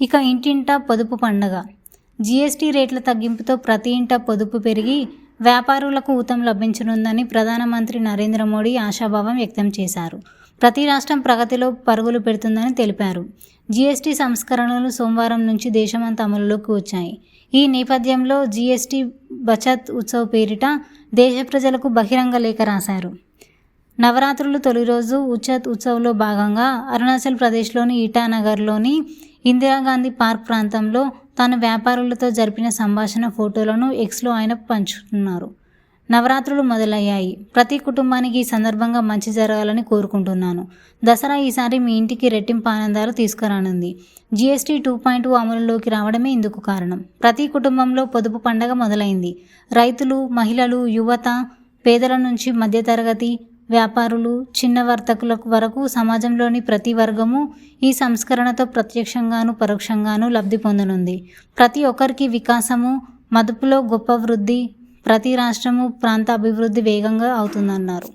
ఇక ఇంటింటా పొదుపు పండగ. జీఎస్టీ రేట్ల తగ్గింపుతో ప్రతి ఇంటా పొదుపు పెరిగి వ్యాపారులకు ఊతం లభించనుందని ప్రధానమంత్రి నరేంద్ర మోడీ ఆశాభావం వ్యక్తం చేశారు. ప్రతి రాష్ట్రం ప్రగతిలో పరుగులు పెడుతుందని తెలిపారు. జీఎస్టీ సంస్కరణలు సోమవారం నుంచి దేశమంతా అమలులోకి వచ్చాయి. ఈ నేపథ్యంలో జీఎస్టీ బచత్ ఉత్సవ్ పేరిట దేశ ప్రజలకు బహిరంగ లేఖ రాశారు. నవరాత్రులు తొలి రోజు ఉచత్ ఉత్సవ్లో భాగంగా అరుణాచల్ ప్రదేశ్లోని ఇటానగర్లోని ఇందిరాగాంధీ పార్క్ ప్రాంతంలో తాను వ్యాపారులతో జరిపిన సంభాషణ ఫోటోలను ఎక్స్లో ఆయన పంచుకున్నారు. నవరాత్రులు మొదలయ్యాయి. ప్రతి కుటుంబానికి ఈ సందర్భంగా మంచి జరగాలని కోరుకుంటున్నాను. దసరా ఈసారి మీ ఇంటికి రెట్టింపు ఆనందాలు తీసుకురానుంది. జీఎస్టీ 2.0 అమలులోకి రావడమే ఇందుకు కారణం. ప్రతి కుటుంబంలో పొదుపు పండగ మొదలైంది. రైతులు, మహిళలు, యువత, పేదల నుంచి మధ్యతరగతి వ్యాపారులు, చిన్న వర్తకుల వరకు సమాజంలోని ప్రతి వర్గము ఈ సంస్కరణతో ప్రత్యక్షంగాను పరోక్షంగాను లబ్ధి పొందనుంది. ప్రతి ఒక్కరికి వికాసము, మదుపులో గొప్ప వృద్ధి, ప్రతి రాష్ట్రము ప్రాంత అభివృద్ధి వేగంగా అవుతుందన్నారు.